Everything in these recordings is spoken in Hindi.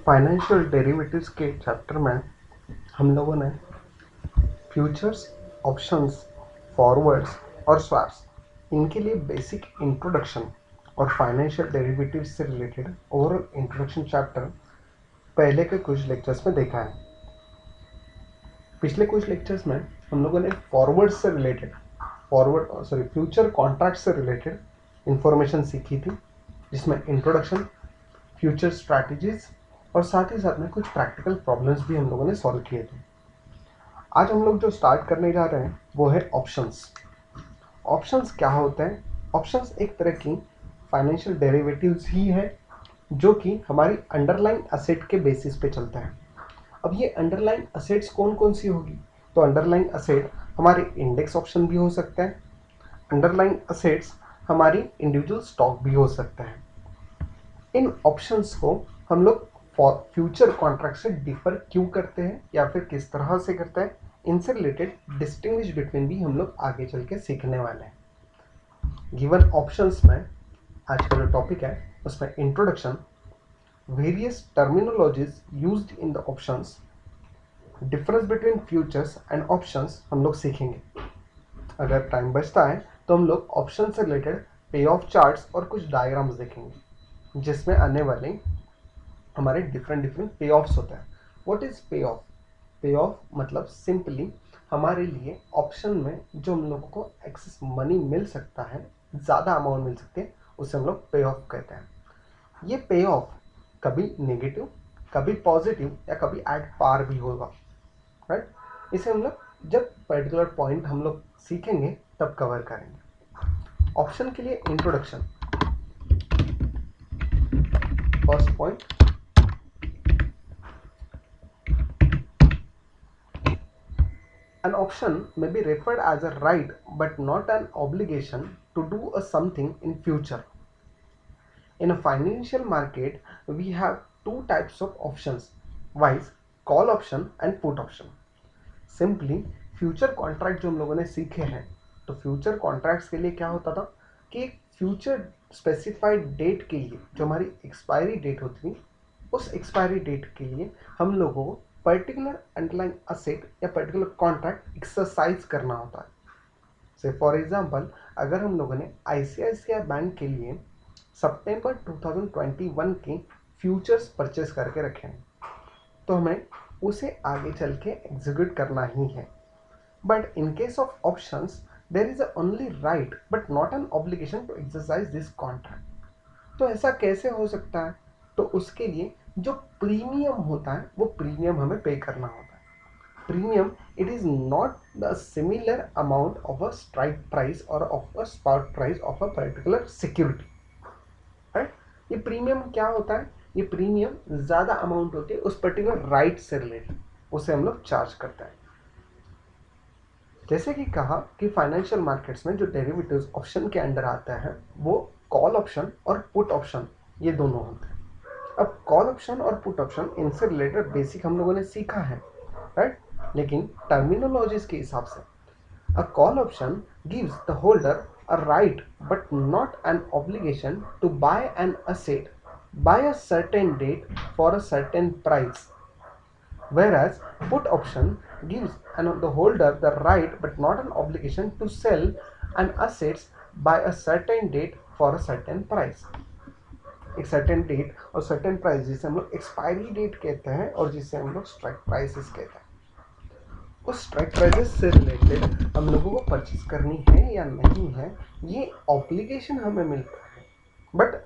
फाइनेंशियल डेरिवेटिव्स के चैप्टर में हम लोगों ने फ्यूचर्स, ऑप्शंस, फॉरवर्ड्स और स्वैप्स इनके लिए बेसिक इंट्रोडक्शन और फाइनेंशियल डेरिवेटिव्स से रिलेटेड ओवरऑल इंट्रोडक्शन चैप्टर पहले के कुछ लेक्चर्स में देखा है। पिछले कुछ लेक्चर्स में हम लोगों ने फ्यूचर कॉन्ट्रैक्ट से रिलेटेड इंफॉर्मेशन सीखी थी, जिसमें इंट्रोडक्शन, फ्यूचर स्ट्रैटेजीज और साथ ही साथ में कुछ प्रैक्टिकल प्रॉब्लम्स भी हम लोगों ने सॉल्व किए थे। आज हम लोग जो स्टार्ट करने जा रहे हैं वो है ऑप्शंस। ऑप्शंस क्या होते हैं? ऑप्शंस एक तरह की फाइनेंशियल डेरिवेटिव्स ही है जो कि हमारी अंडरलाइन असेट के बेसिस पे चलता है। अब ये अंडरलाइन असेट्स कौन कौन सी होगी? तो अंडरलाइन असेट हमारे इंडेक्स ऑप्शन भी हो सकता है, अंडरलाइन असेट्स हमारी इंडिविजुअल स्टॉक भी हो सकता है। इन ऑप्शंस को हम लोग फ्यूचर कॉन्ट्रैक्ट से डिफर क्यों करते हैं या फिर किस तरह से करते हैं, इनसे रिलेटेड डिस्टिंग्विश बिटवीन भी हम लोग आगे चल के सीखने वाले हैं। गिवन ऑप्शंस में आज का जो टॉपिक है उसमें introduction, various terminologies used in the options, difference between futures and options हम लोग सीखेंगे। अगर टाइम बचता है तो हम लोग ऑप्शन से रिलेटेड पे ऑफ चार्ट्स और कुछ डायग्राम्स देखेंगे, जिसमें आने वाले हमारे डिफरेंट पे ऑफ्स होते हैं। व्हाट इज पे ऑफ? पे ऑफ मतलब सिंपली हमारे लिए ऑप्शन में जो हम लोगों को एक्सेस मनी मिल सकता है, ज़्यादा अमाउंट मिल सकती है, उसे हम लोग पे ऑफ कहते हैं। ये पे ऑफ कभी नेगेटिव, कभी पॉजिटिव या कभी एट पार भी होगा, राइट? इसे हम लोग जब पर्टिकुलर पॉइंट हम लोग सीखेंगे तब कवर करेंगे। ऑप्शन के लिए introduction. First point, an option may be referred as a right but not an obligation to do a something in future. In a financial market, we have two types of options, vice call option and put option. Simply future contract जो हम लोगों ने सीखे हैं, तो फ्यूचर कॉन्ट्रैक्ट्स के लिए क्या होता था कि फ्यूचर स्पेसिफाइड डेट के लिए जो हमारी एक्सपायरी डेट होती थी, उस एक्सपायरी डेट के लिए हम लोगों को पर्टिकुलर अंडरलाइन असेट या पर्टिकुलर कॉन्ट्रैक्ट एक्सरसाइज करना होता है। से फॉर एग्जांपल, अगर हम लोगों ने आईसीआईसीआई बैंक के लिए सितंबर 2021 के फ्यूचर्स परचेस करके रखे हैं, तो हमें उसे आगे चल के एग्जीक्यूट करना ही है। But in case of options there is only right but not an obligation to exercise this contract. तो ऐसा कैसे हो सकता है? तो उसके लिए जो प्रीमियम होता है वो प्रीमियम हमें पे करना होता है। Premium, it is not the similar amount of a strike price और of a spot price of a particular security, right? ये प्रीमियम क्या होता है? ये प्रीमियम ज़्यादा अमाउंट होती है उस पर्टिकुलर राइट से रिलेटेड, उसे हम लोग चार्ज करते हैं। जैसे कि कहा कि फाइनेंशियल मार्केट्स में जो डेरिवेटिव्स ऑप्शन के अंडर आता है वो कॉल ऑप्शन और पुट ऑप्शन, ये दोनों होते हैं। अब कॉल ऑप्शन और पुट ऑप्शन इनसे रिलेटेड बेसिक हम लोगों ने सीखा है, राइट? लेकिन टर्मिनोलॉजीज के हिसाब से a call option gives the holder a right but not an obligation to buy an asset by a certain date for a certain price, whereas put option gives the holder the right but not an obligation to sell an assets by a certain date for a certain price. एक सर्टेन डेट और सर्टेन प्राइस जिसे हम लोग एक्सपायरी डेट कहते हैं और जिसे हम लोग स्ट्राइक प्राइसेस कहते हैं, उस स्ट्राइक प्राइसेस से रिलेटेड हम लोगों को परचेस करनी है या नहीं है, ये ऑब्लिगेशन हमें मिलता है, बट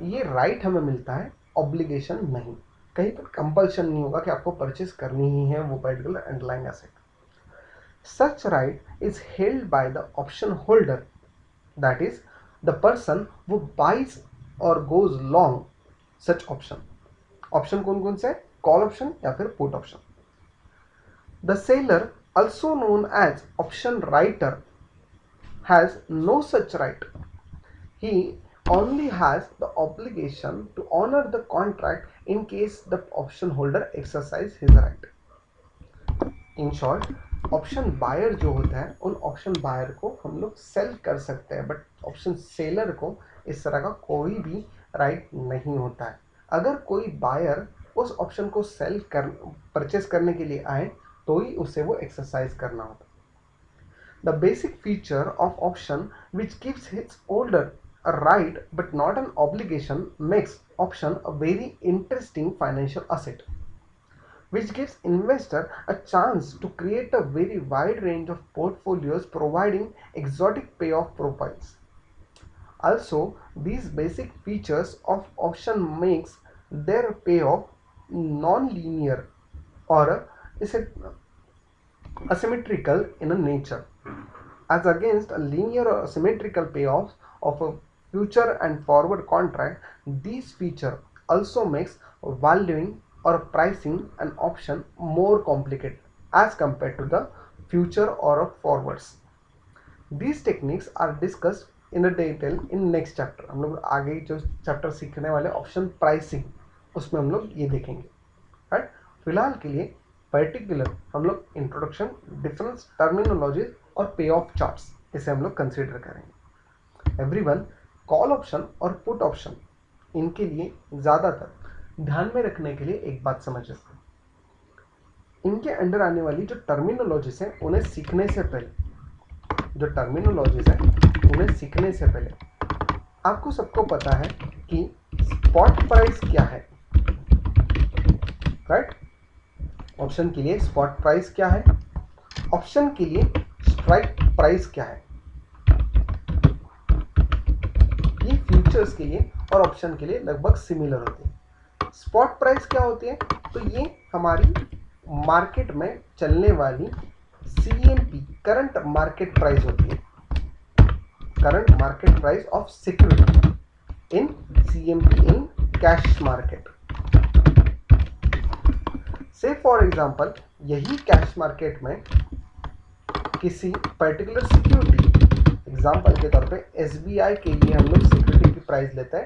ये राइट हमें मिलता है, ऑब्लिगेशन नहीं। कहीं पर कंपल्शन नहीं होगा कि आपको परचेस करनी ही है वो particular underline asset. Such right is held by the option holder, that is the person वो बाइज और गोज लॉन्ग सच ऑप्शन। ऑप्शन कौन कौन से? कॉल ऑप्शन या फिर put option. The seller, also known as option writer, has no such right. He only has the obligation to honor the contract in case the option holder exercise his right. In short, option buyer जो होता है उन ऑप्शन बायर को हम लोग सेल कर सकते हैं, बट ऑप्शन सेलर को इस तरह का कोई भी राइट नहीं होता है। अगर कोई बायर उस ऑप्शन को परचेस करने के लिए आए तो ही उसे वो एक्सरसाइज करना होता। The basic feature of option which gives it's holder a right but not an obligation makes option a very interesting financial asset, which gives investor a chance to create a very wide range of portfolios providing exotic payoff profiles. Also, these basic features of option makes their payoff non-linear or is it asymmetrical in a nature, as against a linear or symmetrical payoffs of a future and forward contract. These feature also makes valuing or pricing an option more complicated as compared to the future or forwards. These techniques are discussed in a detail in next chapter. हम लोग आगे जो चैप्टर सीखने वाले ऑप्शन प्राइसिंग उसमें हम लोग ये देखेंगे, राइट। फिलहाल के लिए पर्टिकुलर हम लोग इंट्रोडक्शन, डिफरेंस टर्मिनोलॉजी और पे ऑफ चार्ट्स इसे हम लोग कंसीडर करेंगे। एवरीवन, कॉल ऑप्शन और पुट ऑप्शन इनके लिए ज़्यादातर ध्यान में रखने के लिए एक बात समझ सकते हैं, इनके अंडर आने वाली जो टर्मिनोलॉजीज है उन्हें सीखने से पहले आपको सबको पता है कि स्पॉट प्राइस क्या है, राइट। ऑप्शन के लिए स्पॉट प्राइस क्या है, ऑप्शन के लिए स्ट्राइक प्राइस क्या है। ये फ्यूचर्स के लिए और ऑप्शन के लिए लगभग सिमिलर होती है। स्पॉट प्राइस क्या होती है, तो ये हमारी मार्केट में चलने वाली CMP करंट मार्केट प्राइस होती है, current market price of security in CMP in cash market. से फॉर एग्जांपल यही कैश मार्केट में किसी पर्टिकुलर सिक्योरिटी, एग्जांपल के तौर पे SBI के लिए हम लोग सिक्योरिटी की प्राइस लेते हैं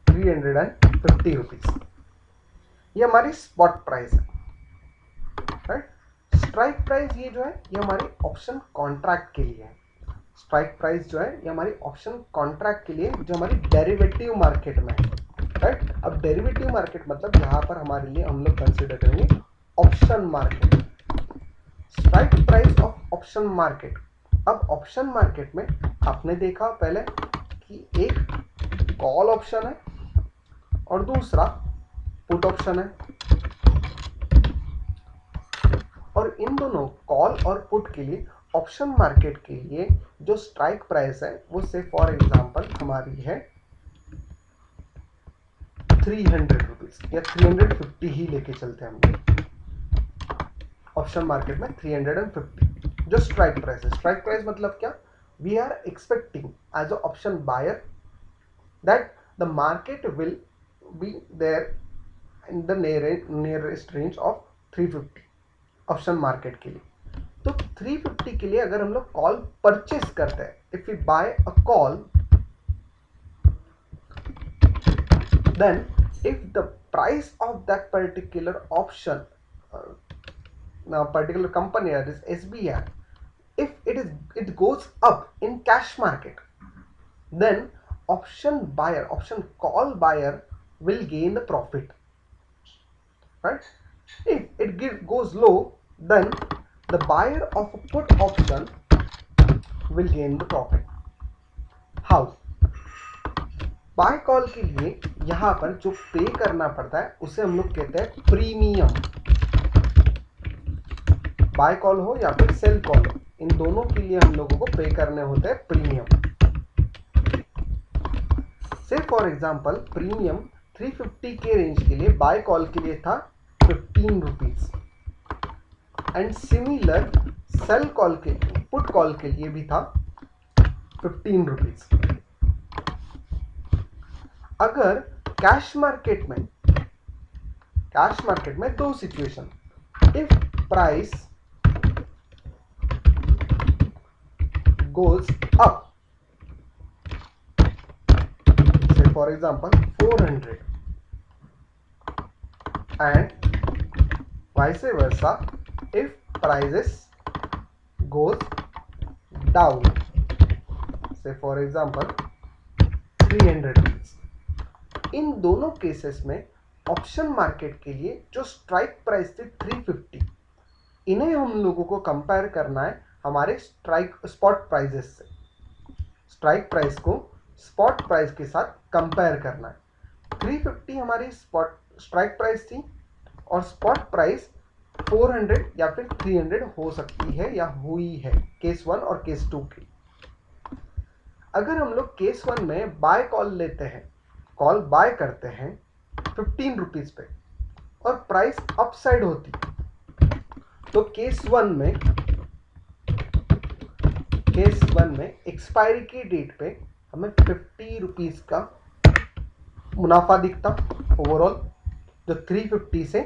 350 रुपीज, ये हमारी स्पॉट प्राइस है, राइट। स्ट्राइक प्राइस ये जो है ये हमारी ऑप्शन कॉन्ट्रैक्ट के लिए है। स्ट्राइक प्राइस जो है ये हमारी ऑप्शन कॉन्ट्रैक्ट के लिए जो हमारी डेरिवेटिव मार्केट में है, राइट। अब डेरिवेटिव मार्केट मतलब यहाँ पर हमारे लिए हम लोग कंसिडर करेंगे option market, strike price of option market. अब ऑप्शन मार्केट में आपने देखा पहले कि एक कॉल ऑप्शन है और दूसरा पुट ऑप्शन है, और इन दोनों कॉल और पुट के लिए ऑप्शन मार्केट के लिए जो स्ट्राइक प्राइस है वो से फॉर एग्जांपल हमारी है 300 रुपीज या 350 ही लेके चलते हैं हम लोग। ऑप्शन मार्केट में 350 जो स्ट्राइक प्राइस है। स्ट्राइक प्राइस मतलब क्या, we are expecting as a option buyer that the market will be there in the nearest range of 350 option market के लिए। तो 350 के लिए अगर हम लोग कॉल परचेस करते हैं, if we buy a call, then if the price of that particular option, particular company, that is SBI, if it goes up in cash market, then option call buyer will gain the profit, right? If it goes low, then the buyer of a put option will gain the profit. How? Buy call के लिए यहाँ पर जो पे करना पड़ता है उसे हम लोग कहते हैं प्रीमियम। बाय कॉल हो या फिर सेल कॉल हो, इन दोनों के लिए हम लोगों को पे करने होते हैं प्रीमियम। से फॉर एग्जांपल प्रीमियम 350 के रेंज के लिए बाय कॉल के लिए था 15 rupees, and similar sell call के लिए, पुट कॉल के लिए भी था 15 रुपीज। अगर कैश मार्केट में दो situation, if price goes up, say for example 400, and vice versa if prices goes down, say for example 300 rupees. इन दोनों केसेस में ऑप्शन मार्केट के लिए जो स्ट्राइक प्राइस थी 350, इन्हें हम लोगों को कंपेयर करना है हमारे स्पॉट प्राइजेस से। स्ट्राइक प्राइस को स्पॉट प्राइस के साथ कंपेयर करना है। 350 हमारी स्ट्राइक प्राइस थी और स्पॉट प्राइस 400 या फिर 300 हो सकती है या हुई है केस 1 और केस 2 की। अगर हम लोग केस 1 में बाय कॉल लेते हैं, कॉल बाय करते हैं 15 रुपीज पे और प्राइस अपसाइड होती, तो केस 1 में एक्सपायरी की डेट पे हमें 50 रुपीज का मुनाफा दिखता ओवरऑल, जो 350 से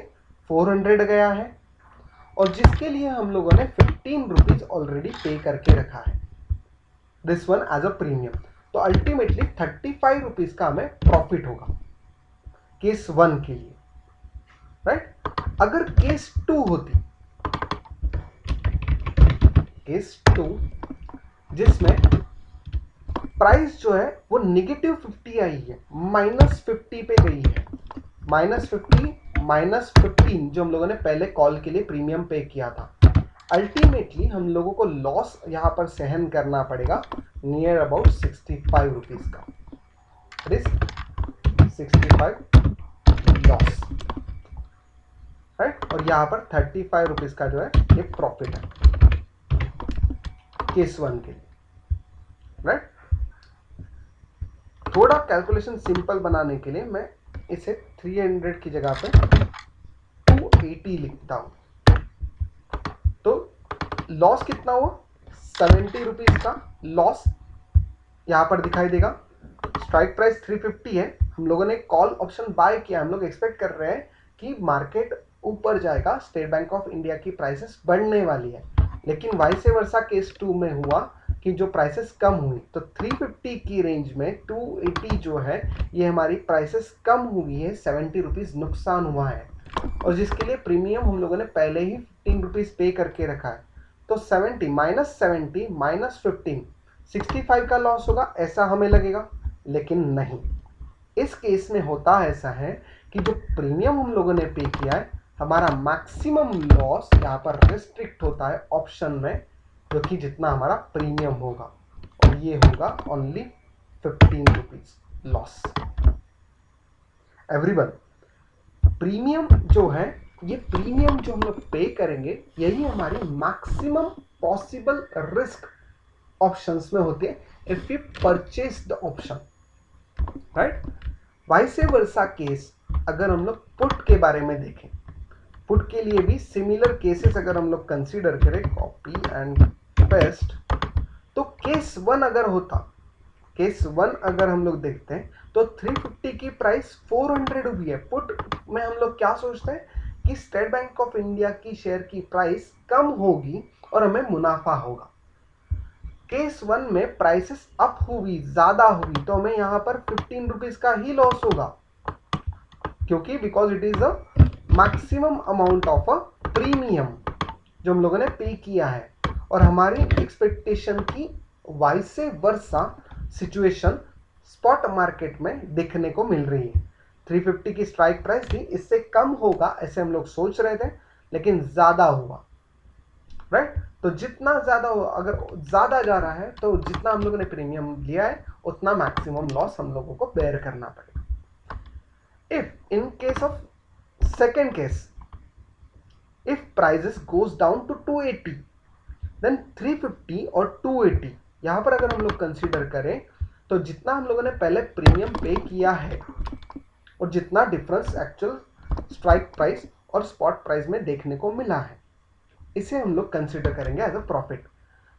400 गया है और जिसके लिए हम लोगों ने 15 रुपीज ऑलरेडी पे करके रखा है, this one as a premium. तो अल्टीमेटली 35 रुपीज का हमें प्रॉफिट होगा केस 1 के लिए, राइट। अगर केस 2 होती, केस 2 जिसमें प्राइस जो है वो नेगेटिव 50 आई है, -50 पे गई है, -50 -15 जो हम लोगों ने पहले कॉल के लिए प्रीमियम पे किया था, अल्टीमेटली हम लोगों को लॉस यहां पर सहन करना पड़ेगा नियर अबाउट 65 रुपीज का, 65 लॉस, राइट। और यहां पर 35 रुपीज का जो है ये प्रॉफिट है केस 1 के लिए, राइट। थोड़ा कैलकुलेशन सिंपल बनाने के लिए मैं इसे 300 की जगह पे 280 लिखता हूं। तो लॉस कितना हुआ, 70 रुपीज का लॉस यहां पर दिखाई देगा। स्ट्राइक प्राइस 350 है, हम लोगों ने कॉल ऑप्शन बाय किया, हम लोग एक्सपेक्ट कर रहे हैं कि मार्केट ऊपर जाएगा, स्टेट बैंक ऑफ इंडिया की प्राइसेस बढ़ने वाली है, लेकिन वाइस वर्सा केस 2 में हुआ कि जो प्राइसेस कम हुई, तो 350 की रेंज में 280 जो है ये हमारी प्राइसेस कम हुई है, 70 रुपीज नुकसान हुआ है और जिसके लिए प्रीमियम हम लोगों ने पहले ही 15 रुपीज पे करके रखा है। तो 70 -15 65 का लॉस होगा ऐसा हमें लगेगा, लेकिन नहीं, इस केस में होता ऐसा है कि जो प्रीमियम हम लोगों ने पे किया है, हमारा मैक्सिमम लॉस यहाँ पर रिस्ट्रिक्ट होता है ऑप्शन में, जो कि जितना हमारा प्रीमियम होगा, और ये होगा only 15 rupees loss. Everyone, premium जो है, ये प्रीमियम जो हम लोग पे करेंगे यही हमारी मैक्सिमम पॉसिबल रिस्क ऑप्शंस में होते हैं if you purchase the option, right. Vice versa case अगर हम लोग पुट के बारे में देखें, पुट के लिए भी सिमिलर केसेस अगर हम लोग कंसीडर करें, कॉपी एंड पेस्ट, तो केस 1 अगर होता, केस 1 अगर हम लोग देखते हैं तो 350 की प्राइस 400 हुई है। पुट में हम लोग क्या सोचते हैं कि स्टेट बैंक ऑफ इंडिया की शेयर की प्राइस कम होगी और हमें मुनाफा होगा। केस 1 में प्राइसेस अप हुई, ज्यादा हुई, तो हमें यहां पर 15 रुपीज का ही लॉस होगा, क्योंकि because it is a maximum amount of a premium जो हम लोगों ने पे किया है, और हमारी एक्सपेक्टेशन की vice versa situation spot market में देखने को मिल रही है। 350 की स्ट्राइक प्राइस थी, इससे कम होगा ऐसे हम लोग सोच रहे थे, लेकिन ज्यादा हुआ, राइट। तो जितना ज्यादा हो, अगर ज्यादा जा रहा है तो जितना हम लोगों ने प्रीमियम लिया है उतना मैक्सिमम लॉस हम लोगों को बेयर करना पड़ेगा। If in case of second case, if prices goes down to 280, then 350 और 280 यहां पर अगर हम लोग कंसीडर करें तो जितना हम लोगों ने पहले प्रीमियम पे किया है और जितना डिफरेंस एक्चुअल स्ट्राइक प्राइस और स्पॉट प्राइस में देखने को मिला है, इसे हम लोग कंसीडर करेंगे as a profit.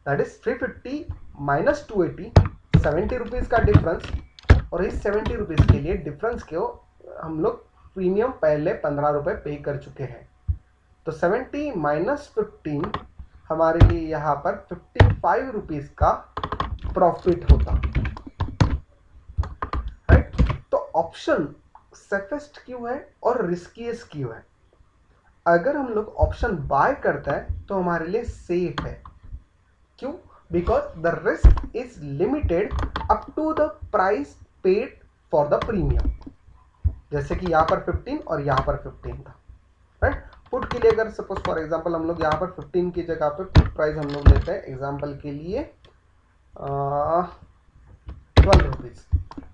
That is 350 minus 280, 70 rupees का डिफरेंस, और इस 70 रुपीज के लिए डिफरेंस को हम लोग प्रीमियम पहले 15 रुपए पे कर चुके हैं, तो 70 माइनस 15 हमारे लिए यहाँ पर 55 रुपीज का प्रॉफिट होता, राइट। तो ऑप्शन सेफेस्ट क्यों है और रिस्कीएस्ट क्यों है? अगर हम लोग ऑप्शन बाय करता है तो हमारे लिए सेफ है, क्यों? Because the risk is limited up to the price paid for the premium, जैसे कि यहाँ पर 15 और यहाँ पर 15 था, राइट। पुट के लिए अगर सपोज फॉर एग्जांपल हम लोग यहाँ पर 15 की जगह पे पुट प्राइस हम लोग लेते हैं एग्जांपल के लिए 12 रुपीज,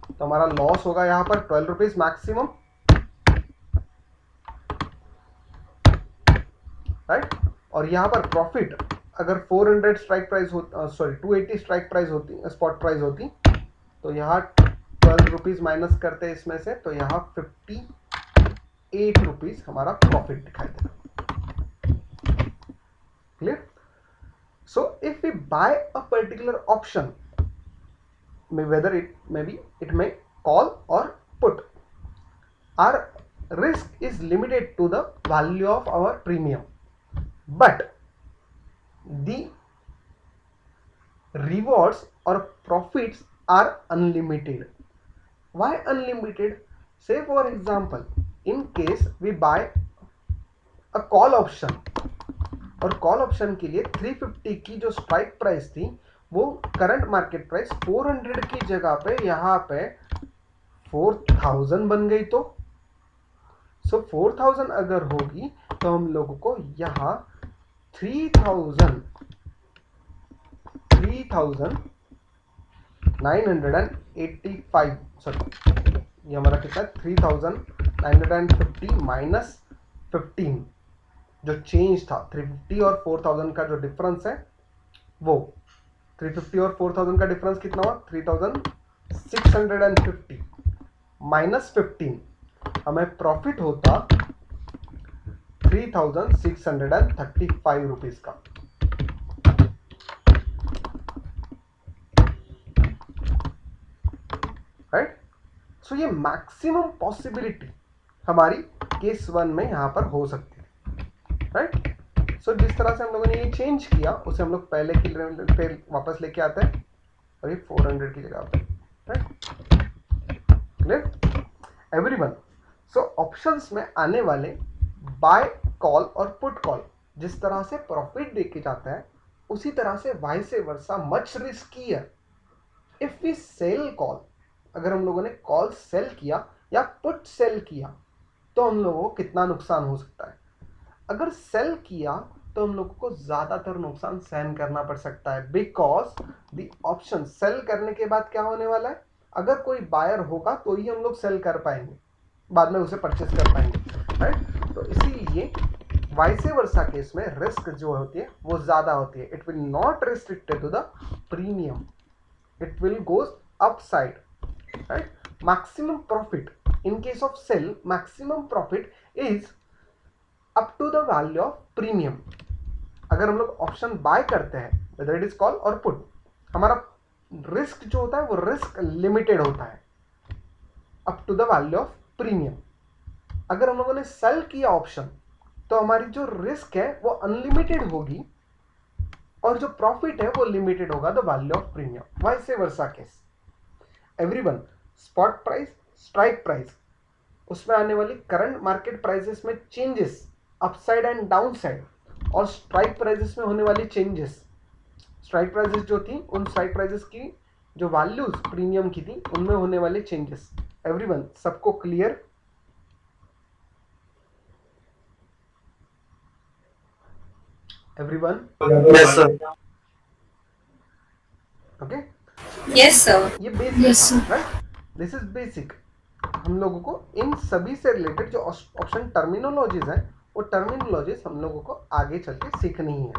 तो हमारा लॉस होगा यहाँ पर 12 रुपीज मैक्सिमम, राइट। और यहाँ पर प्रॉफिट अगर 400 स्ट्राइक प्राइस होती, सॉरी 280 स्ट्राइक प्राइस होती, स्पॉट प्राइस होती, तो यहाँ 12 रुपीज माइनस करते इसमें से, तो यहाँ 58 रुपीज हमारा प्रॉफिट दिखाई देगा। Clear? So if we buy a particular option, whether it may call or put, our risk is limited to the value of our premium, but the rewards or profits are unlimited. Why unlimited? Say for example, in case we buy a call option, और कॉल ऑप्शन के लिए 350 की जो स्ट्राइक प्राइस थी वो करंट मार्केट प्राइस 400 की जगह पे यहाँ पे 4000 बन गई, तो 4000 अगर होगी तो हम लोगों को यहाँ 3985, सॉरी ये हमारा कितना है 3950 माइनस 15, जो चेंज था 350 और 4000 का जो डिफरेंस है, वो 350 और 4000 का डिफरेंस कितना हुआ 3650 माइनस 15, हमें प्रॉफिट होता 3635 रुपीज का, राइट। सो ये मैक्सिमम पॉसिबिलिटी हमारी केस 1 में यहां पर हो सकती है, राइट। सो जिस तरह से हम लोगों ने ये चेंज किया उसे हम लोग पहले की पे वापस लेके आते हैं और ये 400 की जगह पे, right. Clear everyone? So options में आने वाले बाय कॉल और पुट कॉल जिस तरह से प्रॉफिट देके जाता है, उसी तरह से vice versa much riskier if we sell call. अगर हम लोगों ने कॉल सेल किया या पुट सेल किया तो हम लोगों को कितना नुकसान हो सकता है। अगर सेल किया तो हम लोगों को ज्यादातर नुकसान सहन करना पड़ सकता है, बिकॉज द ऑप्शन सेल करने के बाद क्या होने वाला है, अगर कोई बायर होगा तो ही हम लोग सेल कर पाएंगे, बाद में उसे परचेस कर पाएंगे, राइट। तो इसीलिए वाइस वर्सा केस में रिस्क जो होती है वो ज्यादा होती है। It will not restricted to the premium, it will goes upside, right. Maximum profit in case of sell, maximum profit is up to the value of premium. अगर हम लोग ऑप्शन बाय करते हैं वेदर इट इज कॉल और पुट, हमारा रिस्क जो होता है वो रिस्क लिमिटेड होता है up to the value of premium. अगर हम लोगों ने सेल किया ऑप्शन तो हमारी जो रिस्क है वो अनलिमिटेड होगी और जो प्रॉफिट है वो लिमिटेड होगा the value of premium. Vice versa case everyone, spot price, strike price, उसमें आने वाली करंट मार्केट प्राइसेस में changes upside and down side, और स्ट्राइक प्राइसेस में होने वाली चेंजेस, स्ट्राइक प्राइसेस जो थी उन स्ट्राइक प्राइसेस की जो वैल्यूज प्रीमियम की थी उनमें होने वाले चेंजेस। एवरीवन, सबको clear? Everyone? Yes sir. Okay, yes sir. ये basic, right, this is basic. हम लोगों को इन सभी से रिलेटेड जो ऑप्शन टर्मिनोलॉजीज हैं वो टर्मिनोलॉजीज हम लोगों को आगे चल के सीखनी ही है,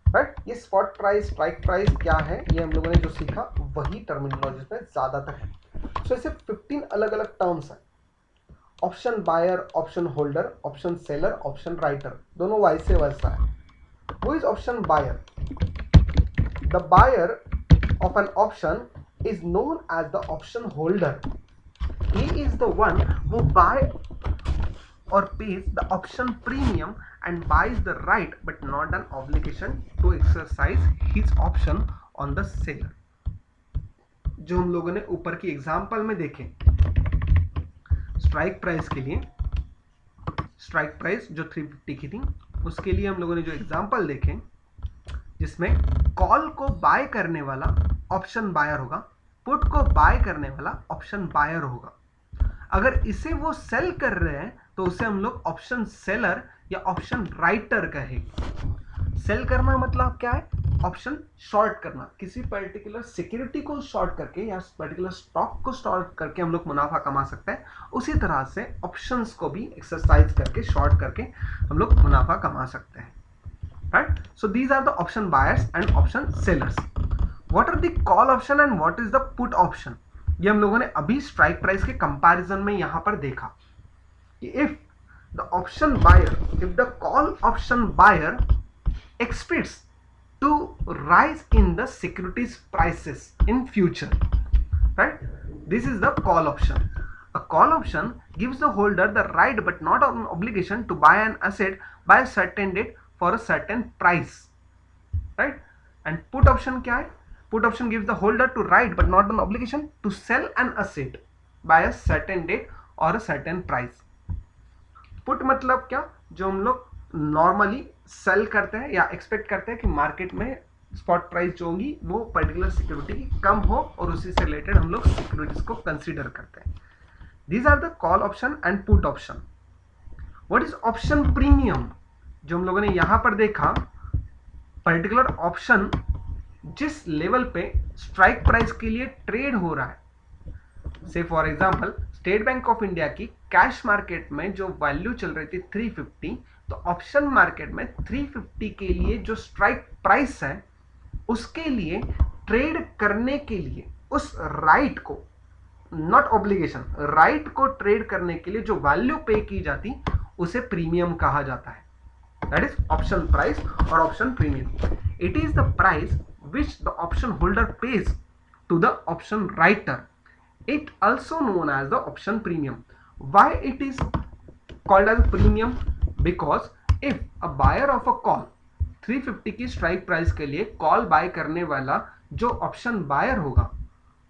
राइट। ये स्पॉट प्राइस, स्ट्राइक प्राइस क्या है, ये हम लोगों ने जो सीखा वही टर्मिनोलॉजीज में ज्यादातर है। सो ऐसे 15 अलग अलग टर्म्स हैं। Option buyer, option holder, option seller, option writer, दोनों वाइस वर्सा है। Who is option buyer? The buyer of an option is known as the option holder. He is the one who buy or pays the option premium and buys the right but not an obligation to exercise his option on the seller. जो हम लोगों ने ऊपर की एग्जांपल में देखे, स्ट्राइक प्राइस के लिए, स्ट्राइक प्राइस जो 350 की थी उसके लिए हम लोगों ने जो एग्जांपल देखे जिसमें कॉल को बाय करने वाला ऑप्शन बायर होगा, पुट को बाय करने वाला ऑप्शन बायर होगा। अगर इसे वो सेल कर रहे हैं तो उसे हम लोग ऑप्शन सेलर या ऑप्शन राइटर कहेंगे। सेल करना मतलब क्या है? ऑप्शन शॉर्ट करना, किसी पर्टिकुलर सिक्योरिटी को शॉर्ट करके या पर्टिकुलर स्टॉक को शॉर्ट करके हम लोग मुनाफा कमा सकते हैं। उसी तरह से ऑप्शंस को भी एक्सरसाइज करके शॉर्ट करके हम लोग मुनाफा कमा सकते हैं, right? So these are the option buyers and option sellers. What are the call option and what is the put option? ये हम लोगों ने अभी स्ट्राइक प्राइस के कंपैरिजन में यहां पर देखा कि if the option buyer, if the call option buyer expects to rise in the securities prices in future, right? This is the call option. A call option gives the holder the right but not an obligation to buy an asset by a certain date for a certain price, right? And put option क्या है? Put option gives the holder to right but not an obligation to sell an asset by a certain date or a certain price. Put मतलब क्या? जो हम लोग नॉर्मली सेल करते हैं या एक्सपेक्ट करते हैं कि मार्केट में स्पॉट प्राइस जो होगी वो पर्टिकुलर सिक्योरिटी की कम हो और उसी से रिलेटेड हम लोग सिक्योरिटीज को कंसीडर करते हैं। These are the call option and put option. What is option premium? जो हम लोगों ने यहां पर देखा, पर्टिकुलर ऑप्शन जिस लेवल पे स्ट्राइक प्राइस के लिए ट्रेड हो रहा है, से for example State Bank of India की कैश मार्केट में जो वैल्यू चल रही थी 350, तो ऑप्शन मार्केट में 350 के लिए जो स्ट्राइक प्राइस है उसके लिए ट्रेड करने के लिए उस राइट को, नॉट ऑब्लिगेशन, राइट को ट्रेड करने के लिए जो वैल्यू पे की जाती उसे प्रीमियम कहा जाता है। दैट इज ऑप्शन प्राइस और option premium. It is the price which the option holder pays to the option writer, it also known as the option premium. Why it is called as premium? Because if a buyer of a call 350 की स्ट्राइक प्राइस के लिए कॉल बाय करने वाला जो ऑप्शन बायर होगा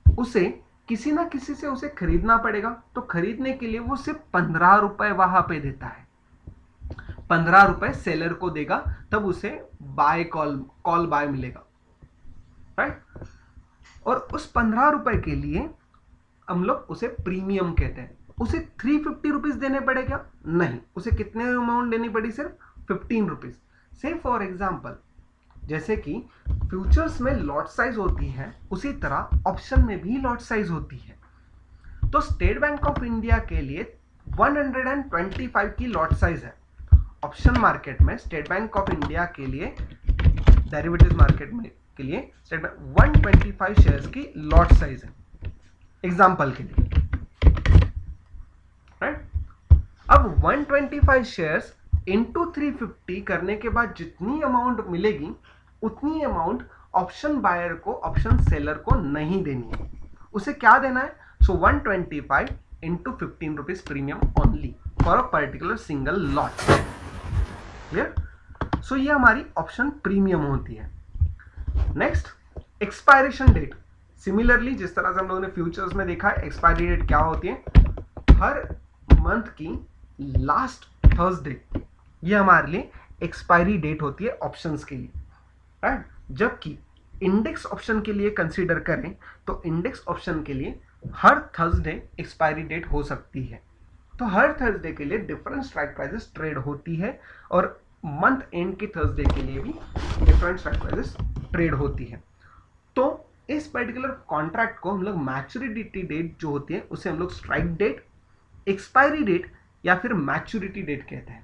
उसे किसी ना किसी से उसे खरीदना पड़ेगा, तो खरीदने के लिए वो सिर्फ 15 रुपए वहां पे देता है, 15 रुपए सेलर को देगा, तब उसे बाय कॉल बाय मिलेगा, राइट? और उस 15 रुपए के लिए हम लोग उसे प्रीमियम कहते हैं। उसे 350 रुपीज देने पड़े क्या? नहीं, उसे कितने अमाउंट देनी पड़ी? सिर्फ 15 रुपीज। से फॉर एग्जाम्पल जैसे कि फ्यूचर्स में लॉट साइज होती है, उसी तरह ऑप्शन में भी लॉट साइज होती है। तो स्टेट बैंक ऑफ इंडिया के लिए 125 की लॉट साइज है। ऑप्शन मार्केट में स्टेट बैंक ऑफ इंडिया के लिए, डेरिवेटिव मार्केट में के लिए स्टेट बैंक 125 शेयर्स की लॉट साइज है एग्जाम्पल के लिए, राइट? अब 125 शेयर्स इंटू 350 करने के बाद जितनी अमाउंट मिलेगी उतनी अमाउंट ऑप्शन बायर को, ऑप्शन सेलर को नहीं देनी है। उसे क्या देना है? So 125 into 15 rupees premium only for a particular single lot. Clear? So ये हमारी ऑप्शन प्रीमियम होती है। Next, expiration date. सिमिलरली जिस तरह से हम लोगों ने फ्यूचर्स में देखा है, एक्सपायरी डेट क्या होती है? हर मंथ की लास्ट थर्सडे, ये हमारे लिए एक्सपायरी डेट होती है ऑप्शंस के लिए, राइट? जबकि इंडेक्स ऑप्शन के लिए कंसीडर करें तो इंडेक्स ऑप्शन के लिए हर थर्सडे एक्सपायरी डेट हो सकती है। तो हर थर्सडे के लिए डिफरेंट स्ट्राइक प्राइसेस ट्रेड होती है और मंथ एंड के थर्सडे के लिए भी डिफरेंट स्ट्राइक प्राइसेस ट्रेड होती है। तो इस पर्टिकुलर कॉन्ट्रैक्ट को हम लोग मैच्योरिटी डेट जो होती है उसे हम लोग स्ट्राइक डेट, एक्सपायरी डेट या फिर मैच्योरिटी डेट कहते हैं।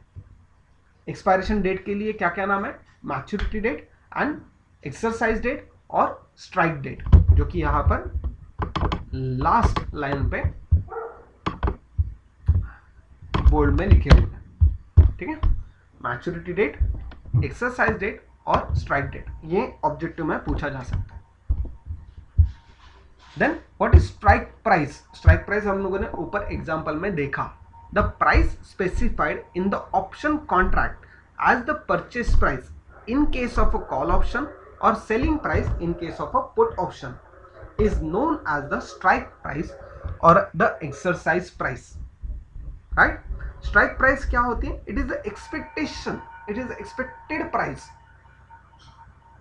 एक्सपायरेशन डेट के लिए क्या क्या नाम है? Maturity date and exercise date और स्ट्राइक डेट, जो कि यहां पर लास्ट लाइन पे बोल्ड में लिखे हुए हैं, ठीक है? मैच्योरिटी डेट, एक्सरसाइज डेट और स्ट्राइक डेट, ये ऑब्जेक्टिव में पूछा जा सकता है। Then what is strike price? Strike price हम लोगों ने ऊपर एग्जांपल में देखा, the price specified in the option contract as the purchase price in case of a call option और selling price in case of a put option is known as the strike price और the exercise price, right? Strike price क्या होती है? It is the expectation, it is expected price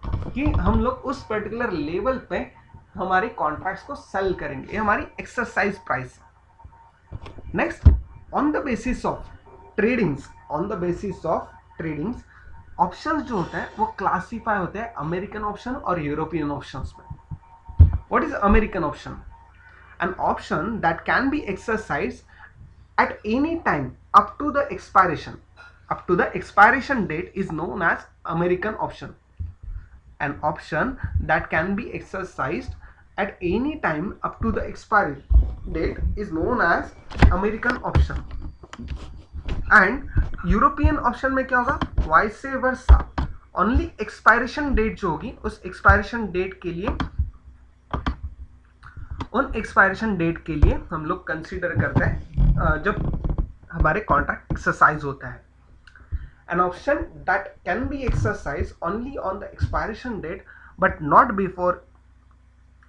कि हम लोग उस पर्टिकुलर लेवल पे हमारे कॉन्ट्रैक्ट्स को सेल करेंगे, ये हमारी exercise price. Next, on the basis of tradings, options जो होते हैं वो क्लासीफाई होते हैं अमेरिकन ऑप्शन और यूरोपियन ऑप्शंस में. What is American option? N option that can be exercise at any time up to the expiration date is known as American option. An option that can be exercised at any time up to the expiry date is known as American option. And European option में क्या होगा? Vice versa. Only expiration date जो होगी उस expiration date के लिए, उन एक्सपायरेशन डेट के लिए हम लोग कंसीडर करते हैं जब हमारे कॉन्ट्रैक्ट एक्सरसाइज होता है. An option that can be exercise only on the expiration date but not before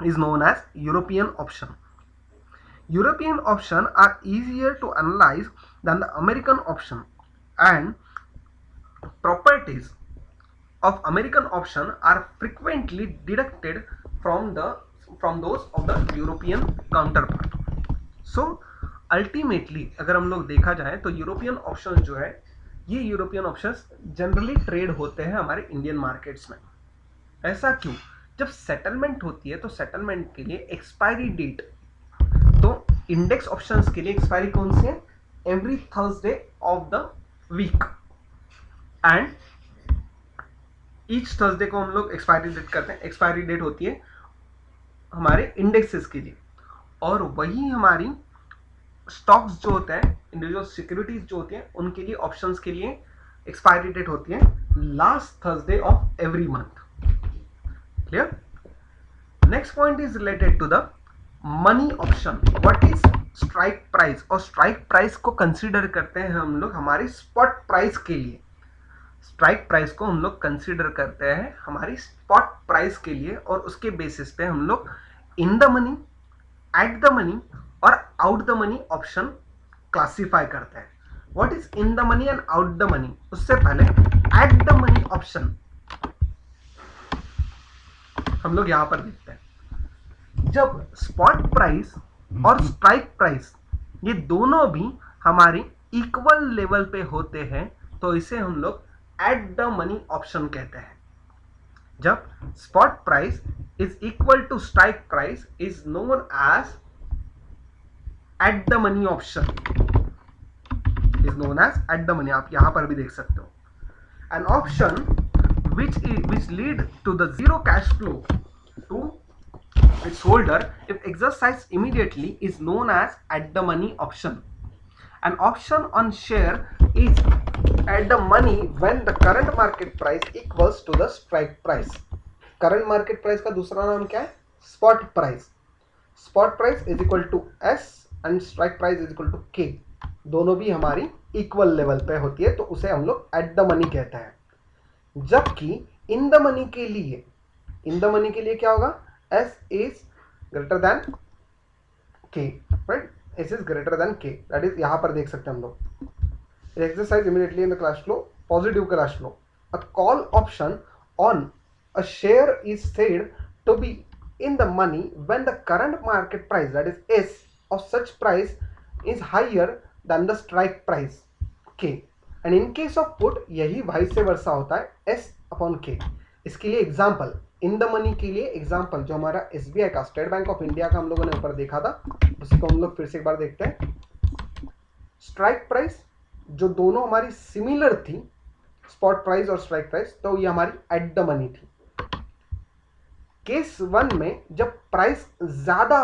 is known as European option. European option are easier to analyze than the American option, and properties of American option are frequently deducted from those of the European counterpart. So ultimately अगर हम लोग देखा जाए तो यूरोपियन ऑप्शन जो है, ये यूरोपियन ऑप्शंस जनरली ट्रेड होते हैं हमारे इंडियन मार्केट्स में. ऐसा क्यों? जब सेटलमेंट होती है तो सेटलमेंट के लिए एक्सपायरी डेट, तो इंडेक्स ऑप्शंस के लिए एक्सपायरी कौन सी है? Every Thursday of the week, and each Thursday को हम लोग एक्सपायरी डेट करते हैं. एक्सपायरी डेट होती है हमारे इंडेक्सेस के लिए, और वही हमारी स्टॉक्स जो होते हैं, इंडिविजुअल सिक्योरिटीज जो होती हैं, उनके लिए ऑप्शंस के लिए एक्सपायरी डेट होती है last Thursday of every month. Clear? Next point is related to the money option. What is strike price? और strike price को consider करते हैं हम लोग हमारी spot price के लिए. strike price को हम लोग consider करते हैं हमारी spot price के लिए, और उसके basis पे हम लोग in the money, at the money और out the money option classify करते हैं. What is in the money and out the money? उससे पहले at the money option हम लोग यहां पर देखते हैं. जब स्पॉट प्राइस और स्ट्राइक प्राइस ये दोनों भी हमारी इक्वल लेवल पे होते हैं तो इसे हम लोग एट द मनी ऑप्शन कहते हैं. जब spot price is equal to strike price is known as at the money option, is known as at the money. आप यहां पर भी देख सकते हो. An option which lead to the zero cash flow to its holder if exercised immediately is known as at the money option. An option on share is at the money when the current market price equals to the strike price. Current market price का दूसरा नाम क्या है? Spot price. Spot price is equal to S and strike price is equal to K. दोनों भी हमारी इक्वल लेवल पे होती है तो उसे हम लोग at the money कहते हैं. जबकि इन द मनी के लिए क्या होगा? S is greater than K, right? S is greater than K, that is यहां पर देख सकते हैं हम लोग. Exercise immediately in the cash flow, positive cash flow. A call option on a share is said to be in the money when the current market price, that is S, of such price is higher than the strike price K. And in case of put यही वाइस वर्सा होता है, एस अपॉन के. इसके लिए एग्जाम्पल, इन द मनी के लिए एग्जाम्पल जो हमारा एसबीआई का, स्टेट बैंक ऑफ इंडिया का हम लोगों ने ऊपर देखा था, उसी को हम लोग फिर से एक बार देखते हैं. स्ट्राइक प्राइस जो दोनों हमारी सिमिलर थी, स्पॉट प्राइस और स्ट्राइक प्राइस, तो ये हमारी एट द मनी थी. केस वन में जब प्राइस ज्यादा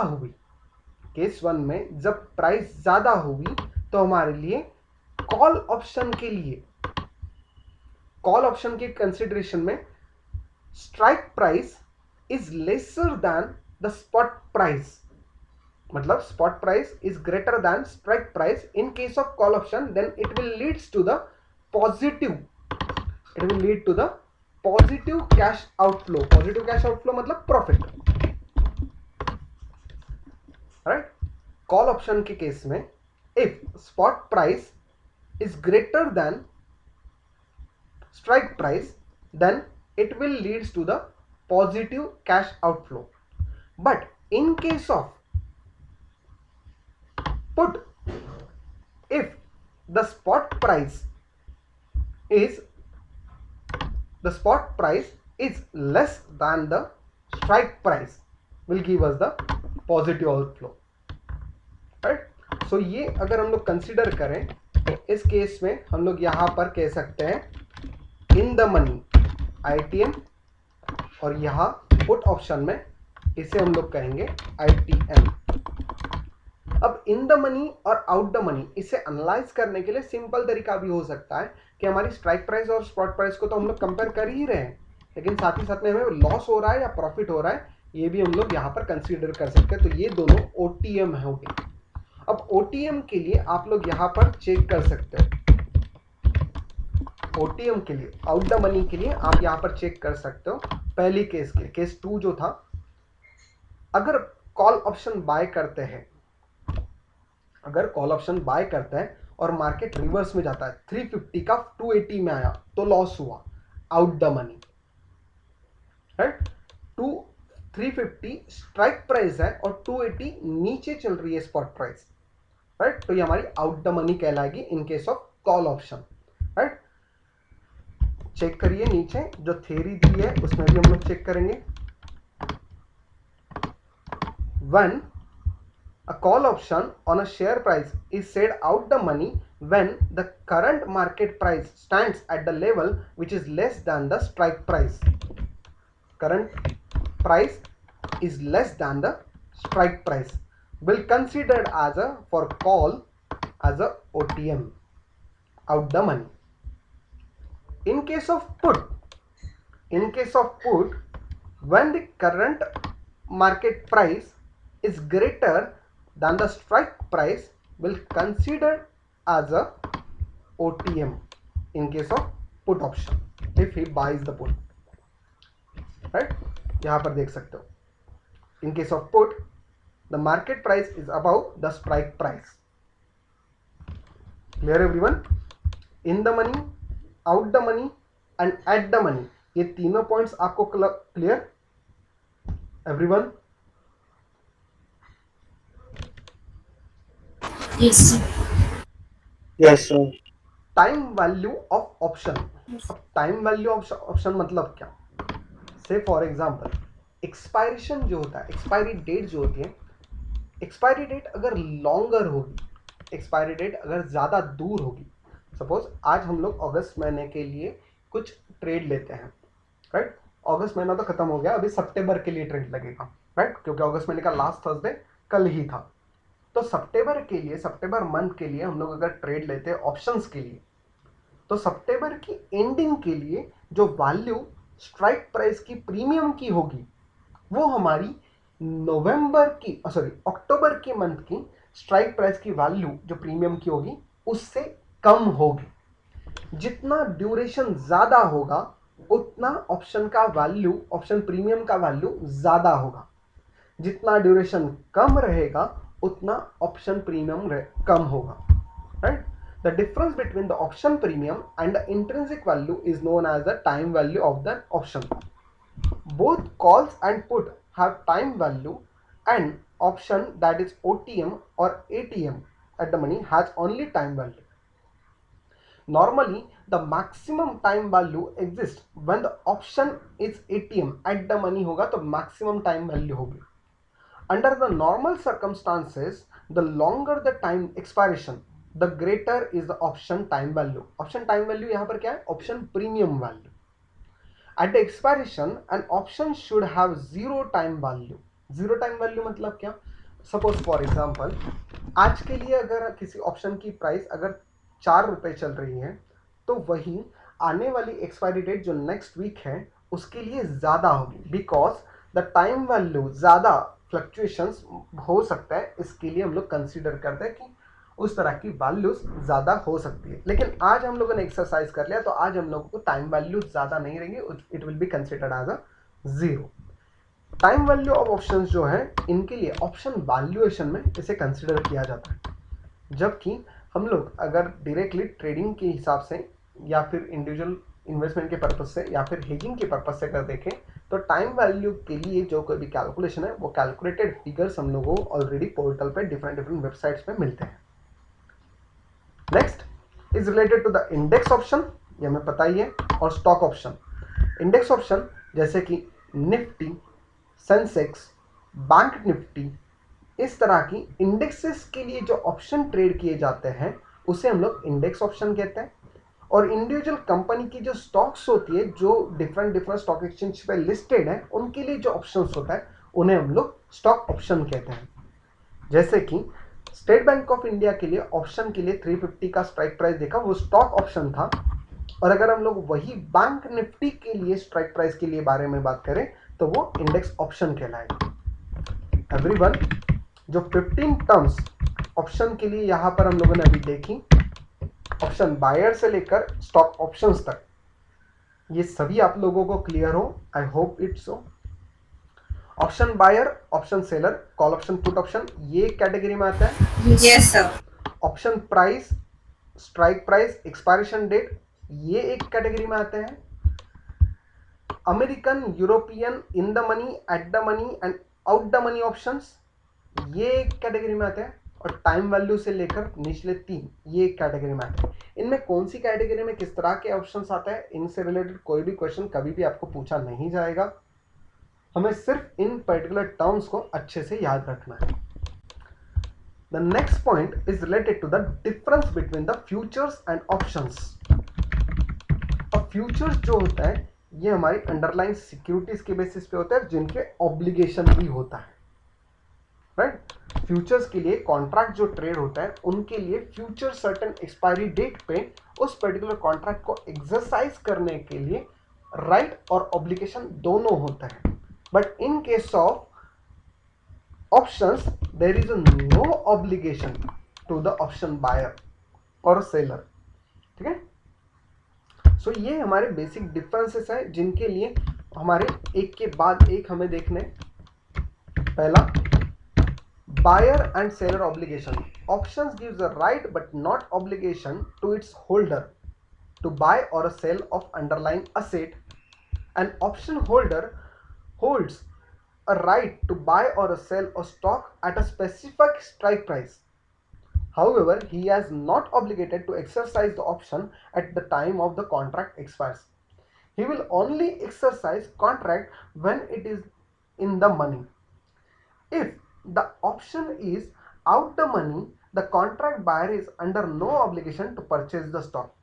हुई, तो हमारे लिए कॉल ऑप्शन के कंसिडरेशन में strike price is lesser than the spot price, मतलब spot price is greater than strike price. In case of call option then it will leads to the positive cash outflow. Positive cash outflow मतलब प्रॉफिट, राइट? कॉल ऑप्शन के केस में if spot price is greater than strike price, then it will leads to the positive cash outflow. But in case of put, if the spot price is less than the strike price will give us the positive outflow, right. So ये अगर हम लोग कंसिडर करें तो इस केस में हम लोग यहां पर कह सकते हैं इन द मनी आईटीएम, और यहां पुट ऑप्शन में इसे हम लोग कहेंगे आईटीएम। अब इन द मनी और आउट द मनी, इसे एनालाइज करने के लिए सिंपल तरीका भी हो सकता है कि हमारी स्ट्राइक प्राइस और स्पॉट प्राइस को तो हम लोग कंपेयर कर ही रहे हैं, लेकिन साथ ही साथ में हमें लॉस हो रहा है या प्रॉफिट हो रहा है ये भी हम लोग यहाँ पर कंसीडर कर सकते हैं। तो ये दोनों ओटीएम हो गए। अब ओटीएम के लिए आप लोग यहाँ पर चेक कर सकते हो, ओटीएम के लिए आउट द मनी के लिए आप यहाँ पर चेक कर सकते हो। पहली केस के केस 2 जो था, अगर कॉल ऑप्शन बाय करते हैं, अगर कॉल ऑप्शन बाय करता है और मार्केट रिवर्स में जाता है 350 का 280 में आया तो लॉस हुआ, out the money, right. 350 strike price है और 280 नीचे चल रही है स्पॉट प्राइस, राइट। तो ये हमारी आउट द मनी कहलाएगी in case of call option, right. Check करिए नीचे जो थ्योरी दी है उसमें भी हम लोग चेक करेंगे। When a call option on a share price is said out the money when the current market price stands at the level which is less than the strike price. Current price is less than the strike price will considered as a for call as a OTM, out the money. In case of put, when the current market price is greater than the strike price will consider as a OTM in case of put option if he buys the put, right। यहां पर देख सकते हो in case of put the market price is above the strike price. Clear everyone? In the money, out the money and at the money, ये तीनों पॉइंट्स आपको clear everyone? Yes, sir. Yes, sir. Time value of option. अब टाइम वैल्यू ऑफ ऑप्शन मतलब क्या? से फॉर एग्जांपल एक्सपायरेशन जो होता है, एक्सपायरी डेट जो होती है, एक्सपायरी डेट अगर लॉन्गर होगी, एक्सपायरी डेट अगर ज़्यादा दूर होगी, सपोज आज हम लोग अगस्त महीने के लिए कुछ ट्रेड लेते हैं, राइट। अगस्त महीना तो खत्म हो गया, अभी सितंबर के लिए ट्रेड लगेगा, राइट, क्योंकि अगस्त महीने का लास्ट थर्सडे कल ही था। तो सितंबर के लिए, सितंबर मंथ के लिए हम लोग अगर ट्रेड लेते हैं ऑप्शंस के लिए, तो सितंबर की एंडिंग के लिए जो वैल्यू स्ट्राइक प्राइस की प्रीमियम की होगी वो हमारी अक्टूबर के मंथ की स्ट्राइक प्राइस की वैल्यू जो प्रीमियम की होगी उससे कम होगी। जितना ड्यूरेशन ज्यादा होगा उतना ऑप्शन का वैल्यू, ऑप्शन प्रीमियम का वैल्यू ज्यादा होगा। जितना ड्यूरेशन कम रहेगा उतना ऑप्शन प्रीमियम कम होगा, right. The difference between the option premium and the intrinsic value is known as the time value of the option. Both calls and put have time value, and option that is OTM or ATM at the money has only time value. Normally, the maximum time value exists when the option is ATM at the money होगा तो maximum time value होगी. Under the normal circumstances, the longer the time expiration, the greater is the option time value. Option time value यहाँ पर क्या है? Option premium value. At the expiration, an option should have zero time value. Zero time value मतलब क्या? Suppose for example, आज के लिए अगर किसी ऑप्शन की प्राइस अगर 4 रुपए चल रही है तो वही आने वाली एक्सपायरी डेट जो नेक्स्ट वीक है उसके लिए ज़्यादा होगी, बिकॉज द टाइम वैल्यू ज़्यादा फ्लक्चुएशंस हो सकता है, इसके लिए हम लोग कंसीडर करते हैं कि उस तरह की वैल्यूज ज़्यादा हो सकती है। लेकिन आज हम लोगों ने एक्सरसाइज कर लिया तो आज हम लोगों को टाइम वैल्यू ज़्यादा नहीं रहेंगे, it will be considered as a zero. Time value of options जो है इनके लिए ऑप्शन वैल्यूएशन में इसे कंसिडर किया जाता है, जबकि हम लोग अगर डायरेक्टली ट्रेडिंग के हिसाब से या फिर इंडिविजुअल इन्वेस्टमेंट के पर्पज से या फिर हेजिंग के पर्पज से अगर देखें तो टाइम वैल्यू के लिए जो कोई भी कैलकुलेशन है वो कैलकुलेटेड फिगर्स हम लोगों को ऑलरेडी पोर्टल पे डिफरेंट वेबसाइट्स पे मिलते हैं। Next is related to the index option, ये हमें पता ही है, और स्टॉक ऑप्शन। इंडेक्स ऑप्शन जैसे कि निफ्टी, सेंसेक्स, बैंक निफ्टी, इस तरह की इंडेक्सेस के लिए जो ऑप्शन ट्रेड किए जाते हैं उसे हम लोग इंडेक्स ऑप्शन कहते हैं। और इंडिविजुअल कंपनी की जो स्टॉक्स होती है जो डिफरेंट डिफरेंट स्टॉक एक्सचेंज पे लिस्टेड है उनके लिए जो ऑप्शंस होता है उन्हें हम लोग स्टॉक ऑप्शन कहते हैं। जैसे कि स्टेट बैंक ऑफ इंडिया के लिए ऑप्शन के लिए 350 का स्ट्राइक प्राइस देखा, वो स्टॉक ऑप्शन था। और अगर हम लोग वही बैंक निफ्टी के लिए स्ट्राइक प्राइस के लिए बारे में बात करें तो वो इंडेक्स ऑप्शन कहलाएगा। एवरीवन, जो 15 टर्म्स ऑप्शन के लिए यहां पर हम लोगों ने अभी देखी, ऑप्शन बायर से लेकर स्टॉक ऑप्शंस तक, ये सभी आप लोगों को क्लियर हो, I hope it's so. Option buyer, option seller, call option, put option, ये कैटेगरी में आता है। Yes sir. Option price, strike price, expiration date, ये एक कैटेगरी में आते हैं। American, European, in the money, at the money and out the money options, ये एक कैटेगरी में आते हैं। और टाइम वैल्यू से लेकर निचले 3, ये एक कैटेगरी में आते हैं। इनमें कौन सी कैटेगरी में किस तरह के ऑप्शंस आते हैं, इनसे रिलेटेड कोई भी क्वेश्चन कभी भी आपको पूछा नहीं जाएगा। हमें सिर्फ इन पर्टिकुलर टर्म्स को अच्छे से याद रखना है। The next point is related to the difference between the futures and options. अब फ्यूचर्स जो होता है ये हमारी अंडरलाइन सिक्योरिटीज के बेसिस पे होता है जिनके ऑब्लिगेशन भी होता है, राइट। फ्यूचर्स के लिए कॉन्ट्रैक्ट जो ट्रेड होता है उनके लिए फ्यूचर सर्टेन एक्सपायरी डेट पे उस पर्टिकुलर कॉन्ट्रैक्ट को एक्सरसाइज करने के लिए राइट और ऑब्लिगेशन दोनों होता है। But in case of options there is no obligation to the option buyer और सेलर, ठीक है। सो ये हमारे बेसिक डिफरेंसेस है जिनके लिए हमारे एक के बाद एक हमें देखने। पहला, buyer and seller obligation. Options gives a right but not obligation to its holder to buy or sell of underlying asset. An option holder holds a right to buy or sell a stock at a specific strike price. However, he is not obligated to exercise the option at the time of the contract expires. He will only exercise contract when it is in the money. If the option is out the money, the contract buyer is under no obligation to purchase the stock.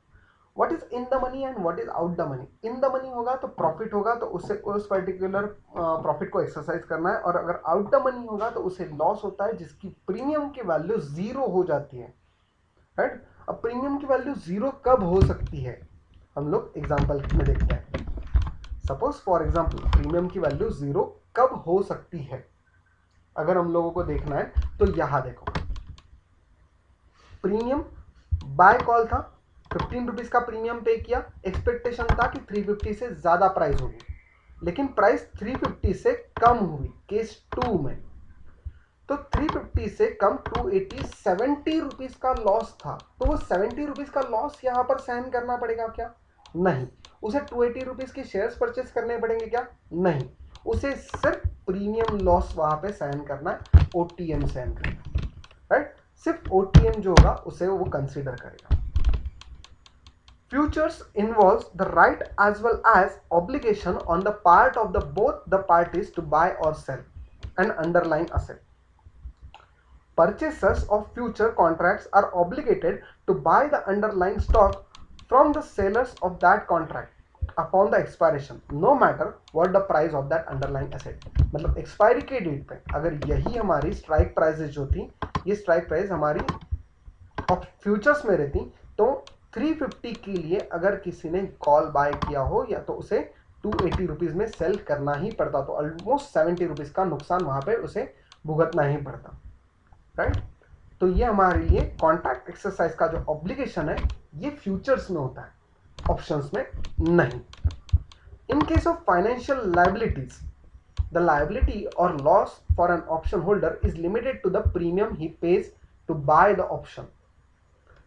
What is in the money and what is out the money? In the money होगा तो प्रॉफिट होगा तो उससे उस पर्टिकुलर प्रॉफिट को एक्सरसाइज करना है, और अगर आउट द मनी होगा तो उसे लॉस होता है जिसकी प्रीमियम की वैल्यू 0 हो जाती है, राइट। अब प्रीमियम की वैल्यू 0 कब हो सकती है हम लोग एग्जांपल में देखते हैं। सपोज फॉर एग्जांपल प्रीमियम की वैल्यू 0 कब हो सकती है अगर हम लोगों को देखना है तो यहां देखो, प्रीमियम बाय कॉल था, 15 रुपीज का प्रीमियम पे किया, एक्सपेक्टेशन था कि 350 से ज्यादा प्राइस होगी, लेकिन प्राइस 350 से कम हुई केस 2 में, तो 350 से कम 280, 70 रुपीज का लॉस था। तो वो 70 रुपीज का लॉस यहां पर सहन करना पड़ेगा क्या? नहीं। उसे 280 रुपीज के शेयर्स परचेस करने पड़ेंगे क्या? नहीं। उसे सिर्फ प्रीमियम लॉस वहां पे सहन करना है, ओटीएम सहन करना, राइट। सिर्फ ओटीएम जो होगा उसे वो कंसीडर करेगा। Futures involves the right as well as obligation on the part of the both the parties to buy और sell an underlying asset. Purchasers of future contracts are obligated to buy the underlying stock from the sellers of that contract upon the expiration, no matter what the price of that underlying asset. मतलब एक्सपायरी के डेट पे अगर यही हमारी स्ट्राइक प्राइसेस जो थी, ये स्ट्राइक प्राइस हमारी फ्यूचर्स में रहती, तो 350 के लिए अगर किसी ने कॉल बाय किया हो या तो उसे 280 रुपीज में सेल करना ही पड़ता, तो ऑलमोस्ट 70 रुपीज का नुकसान वहां पे उसे भुगतना ही पड़ता, राइट। तो ये हमारे लिए कॉन्ट्रैक्ट एक्सरसाइज का जो ऑब्लिगेशन है ये फ्यूचर्स में होता है, ऑप्शंस में नहीं। In case of financial liabilities, the liability और loss for an option holder is limited to the premium he pays to buy the option,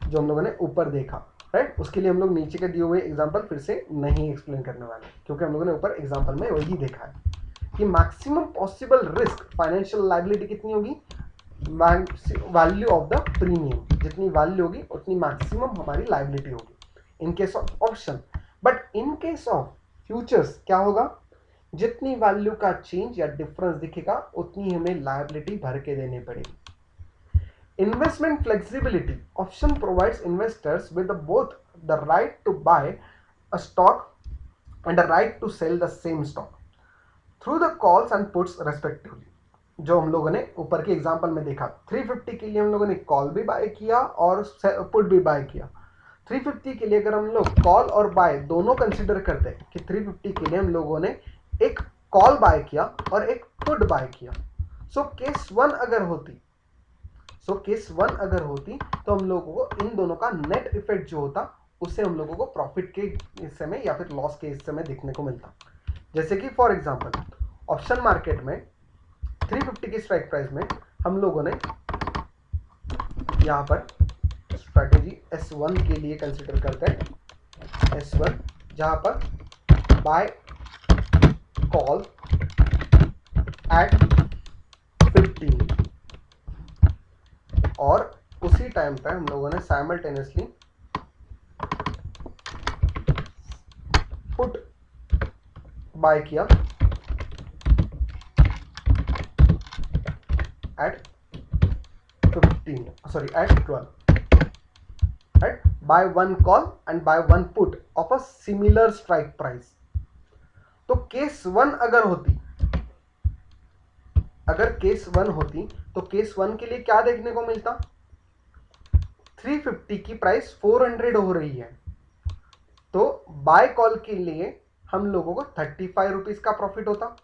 जो हम लोगों ने ऊपर देखा, राइट। उसके लिए हम लोग नीचे के दिए हुए एग्जाम्पल फिर से नहीं एक्सप्लेन करने वाले, क्योंकि हम लोगों ने ऊपर एग्जाम्पल में वही देखा है कि maximum possible risk financial liability कितनी होगी, वैल्यू ऑफ द प्रीमियम, जितनी वैल्यू होगी उतनी मैक्सिमम हमारी लाइबिलिटी होगी इन case of option. But in case of futures क्या होगा, जितनी वैल्यू का चेंज या डिफरेंस दिखेगा उतनी हमें लायबिलिटी भर के देनी पड़ेगी। Investment flexibility. Option provides investors with both the right to buy a stock and a right to sell the same stock through the calls and puts respectively. जो हम लोगों ने ऊपर के एग्जांपल में देखा, 350 के लिए हम लोगों ने कॉल भी बाय किया और पुट भी बाय किया। 350 के लिए अगर हम लोग कॉल और बाय दोनों कंसिडर करते हैं कि 350 के लिए हम लोगों ने एक कॉल बाय किया और एक पुट बाय किया, सो केस वन अगर होती तो हम लोगों को इन दोनों का नेट इफेक्ट जो होता उससे हम लोगों को प्रॉफिट के हिस्से में या फिर लॉस के हिस्से में देखने को मिलता। जैसे कि फॉर एग्जांपल ऑप्शन मार्केट में 350 की स्ट्राइक प्राइस में हम लोगों ने यहां पर स्ट्रैटेजी S1 के लिए कंसिडर करते हैं, S1 जहां पर बाय कॉल एट 15 और उसी टाइम पे हम लोगों ने साइमल्टेनियसली पुट बाय किया at 12, right? Buy one call and buy one put of a similar strike price. तो केस वन अगर केस वन होती तो केस वन के लिए क्या देखने को मिलता, 350 की प्राइस 400 हो रही है, तो बाय कॉल के लिए हम लोगों को 35 रुपीज का प्रॉफिट होता,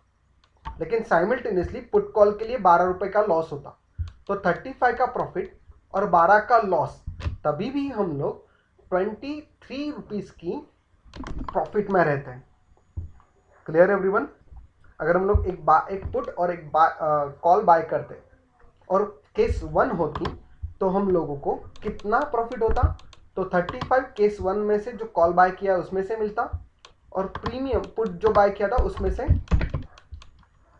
लेकिन साइमल्टेनियसली पुट कॉल के लिए 12 रुपए का लॉस होता। तो 35 का प्रॉफिट और 12 का लॉस, तभी भी हम लोग 23 रुपीज की प्रॉफिट में रहते हैं। Clear everyone? अगर हम लोग एक पुट और एक कॉल बाय करते और केस वन होती तो हम लोगों को कितना प्रॉफिट होता, तो 35 केस वन में से जो कॉल बाय किया उसमें से मिलता और प्रीमियम पुट जो बाय किया था उसमें से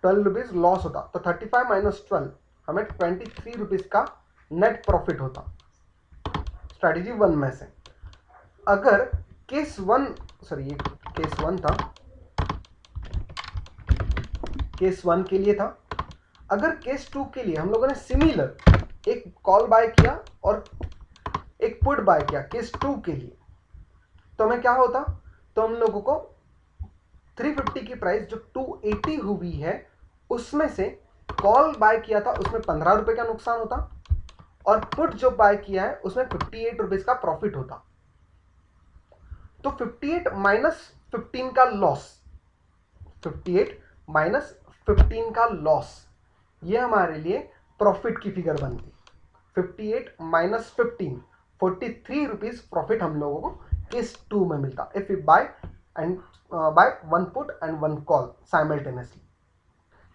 12 रुपीज लॉस होता। तो 35 माइनस 12 हमें 23 रुपीज का नेट प्रॉफिट होता स्ट्रैटेजी वन में से। अगर केस वन ये केस वन था, केस वन के लिए था। अगर केस टू के लिए हम लोगों ने सिमिलर एक कॉल बाय किया और एक पुट बाय किया केस टू के लिए, तो हमें क्या होता, तो हम लोगों को 350 की प्राइस जो 280 हुई है उसमें से कॉल बाय किया था उसमें 15 रुपए का नुकसान होता और पुट जो बाय किया है उसमें 58 रुपीज का प्रॉफिट होता। तो 58 माइनस 15 का लॉस, 58 माइनस 15 का लॉस, ये हमारे लिए प्रॉफिट की फिगर बनती। 58 माइनस 15, 43 रुपीज प्रॉफिट हम लोगों को केस टू में मिलता if we buy one put and one call simultaneously.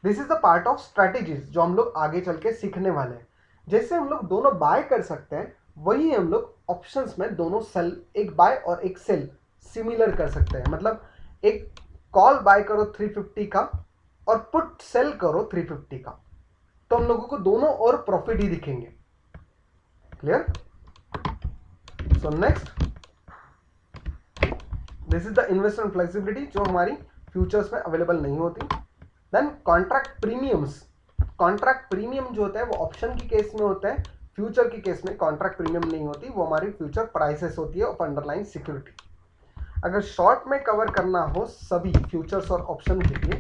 This is the part of strategies जो हम लोग आगे चल के सीखने वाले हैं। जैसे हम लोग दोनों बाय कर सकते हैं वही हम लोग ऑप्शंस में दोनों सेल, एक बाय और एक सेल सिमिलर कर सकते हैं। मतलब एक कॉल बाय करो 350 का और पुट सेल करो 350 का, तो हम लोगों को दोनों और प्रॉफिट ही दिखेंगे। Clear? So next, this is the investment flexibility जो हमारी फ्यूचर्स में अवेलेबल नहीं होती। Then contract premiums. Contract premium जो होता है वो ऑप्शन की केस में होता है, फ्यूचर की केस में कॉन्ट्रैक्ट प्रीमियम नहीं होती, वो हमारी फ्यूचर प्राइसेस होती है ऑफ अंडरलाइन सिक्योरिटी। अगर शॉर्ट में कवर करना हो सभी फ्यूचर्स और ऑप्शन के लिए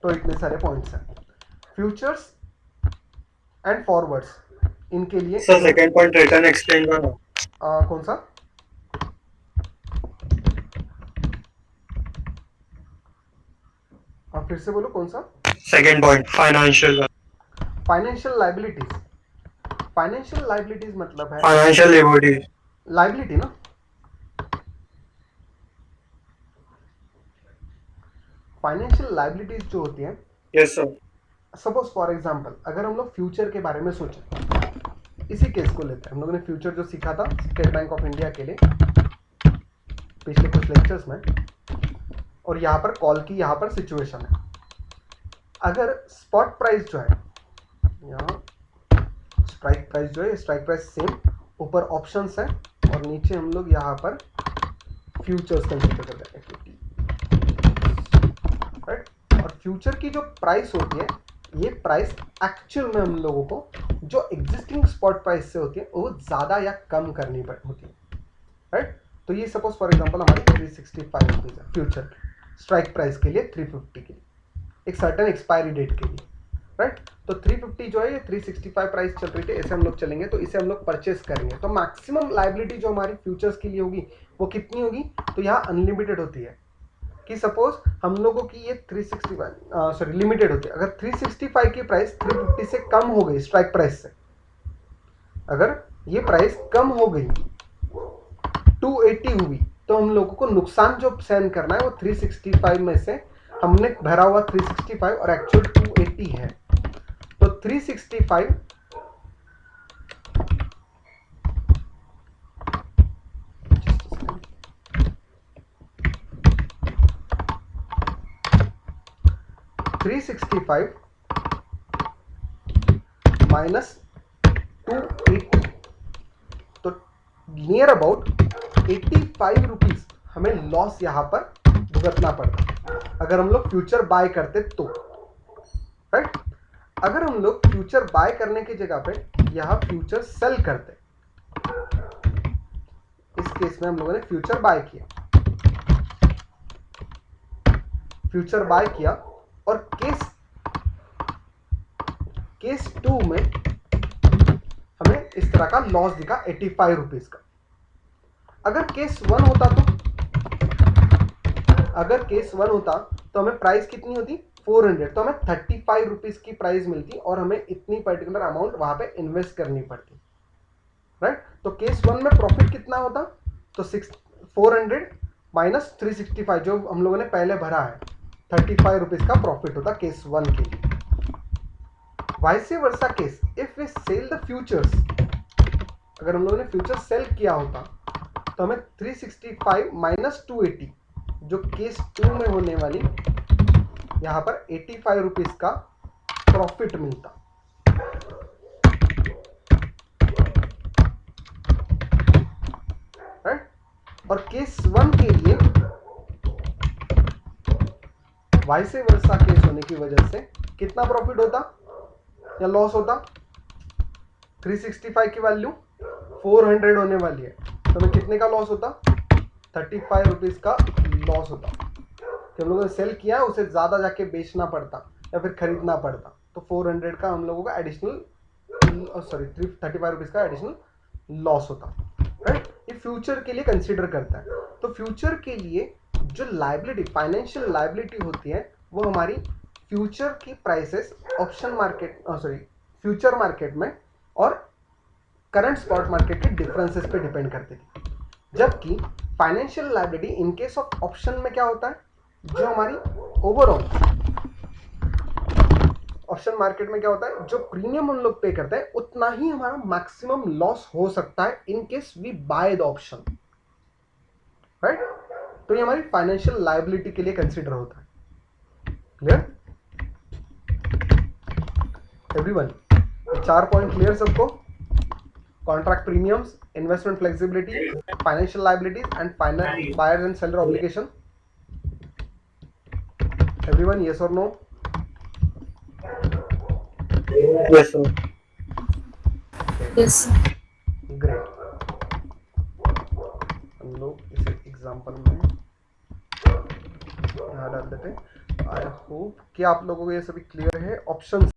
तो इतने सारे पॉइंट्स हैं। फ्यूचर्स एंड फॉरवर्ड्स, इनके लिए sir second point return explain करो। कौन सा? आप फिर से बोलो, कौन सा? Second point financial liabilities. Financial liabilities मतलब है फाइनेंशियल लाइबिलिटी ना। फाइनेंशियल लाइबिलिटीज जो होती है, yes sir. Suppose for example अगर हम लोग फ्यूचर के बारे में सोचें, इसी केस को लेते हैं, हम लोगों ने फ्यूचर जो सीखा था स्टेट बैंक ऑफ इंडिया के लिए पिछले कुछ लेक्चर्स में, और यहाँ पर कॉल की यहाँ पर सिचुएशन है। अगर स्पॉट प्राइस जो है, यहाँ स्ट्राइक प्राइस जो है, स्ट्राइक प्राइस सेम, ऊपर ऑप्शंस है और नीचे हम लोग यहाँ पर फ्यूचर्स कंसिडर करते हैं, राइट। और फ्यूचर की जो प्राइस होती है, ये प्राइस एक्चुअल में हम लोगों को जो एग्जिस्टिंग स्पॉट प्राइस से होती है वो ज़्यादा या कम करनी होती है, राइट। तो ये सपोज फॉर एग्जांपल हमारी 365 रुपीज़ है फ्यूचर स्ट्राइक प्राइस के लिए, 350 के लिए, एक सर्टेन एक्सपायरी डेट के लिए, राइट। तो 350 जो है ये 365 प्राइस चल रही थी, ऐसे हम लोग चलेंगे तो इसे हम लोग परचेस करेंगे। तो मैक्सिमम लाइबिलिटी जो हमारी फ्यूचर्स के लिए होगी वो कितनी होगी, तो यहाँ अनलिमिटेड होती है कि सपोज हम लोगों की ये 365 लिमिटेड होती है। अगर 365 की प्राइस 350 से कम हो गई स्ट्राइक प्राइस से, अगर ये प्राइस कम हो गई 280 हुई, तो हम लोगों को नुकसान जो सहन करना है वो 365 में से हमने भरा हुआ 365 और एक्चुअल 280 है, तो 365 365 माइनस 280, तो नियर अबाउट 85 रुपीज हमें लॉस यहां पर भुगतना पड़ता अगर हम लोग फ्यूचर बाय करते तो, राइट। अगर हम लोग फ्यूचर बाय करने की जगह पे यहां फ्यूचर सेल करते, इस केस में हम लोगों ने फ्यूचर बाय किया, फ्यूचर बाय किया और केस 2 में हमें इस तरह का लॉस दिखा 85 रुपीज का। अगर केस 1 होता तो हमें प्राइस कितनी होती 400, तो हमें 35 रुपीज की प्राइस मिलती और हमें इतनी पर्टिकुलर अमाउंट वहां पे इन्वेस्ट करनी पड़ती, राइट। तो केस 1 में प्रॉफिट कितना होता, तो 400 माइनस 365 जो हम लोगों ने पहले भरा है, 35 रुपीज का प्रॉफिट होता केस 1 के लिए। Vice versa case, if we sell the futures, अगर हम लोगों ने फ्यूचर सेल किया होता तो हमें 365 माइनस 280 जो केस 2 में होने वाली यहां पर 85 रुपीज का प्रॉफिट मिलता, राइट। और केस 1 के लिए वाइस वर्सा केस होने की वजह से कितना प्रॉफिट होता या लॉस होता, 365 की वैल्यू 400 होने वाली है, तो हमें कितने का लॉस होता, 35 रुपीज का लॉस होता कि हम लोगों ने सेल किया उसे ज्यादा जाके बेचना पड़ता या फिर खरीदना पड़ता, तो 400 का हम लोगों का एडिशनल 35 रुपीज का एडिशनल लॉस होता, राइट। ये फ्यूचर के लिए कंसीडर करता है। तो फ्यूचर के लिए जो लायबिलिटी, फाइनेंशियल लायबिलिटी होती है वो हमारी फ्यूचर की prices option market future market में और करंट स्पॉट मार्केट के डिफरेंसेस पे डिपेंड करती थी। जबकि financial liability in case of option में क्या होता है, जो हमारी ओवरऑल ऑप्शन मार्केट में क्या होता है, जो प्रीमियम हम लोग पे करते हैं उतना ही हमारा मैक्सिमम लॉस हो सकता है in case we buy the option, right. तो ये हमारी फाइनेंशियल लायबिलिटी के लिए कंसीडर होता है। क्लियर एवरीवन, 4 पॉइंट क्लियर सबको, contract premiums, investment flexibility, financial liabilities and final buyer and seller obligation. Everyone, yes और no? Yes, sir. Yes, sir. Great. हम लोग इसे एग्जांपल में यहाँ डाल देते हैं। आई होप कि आप लोगों को ये सभी क्लियर है। ऑप्शन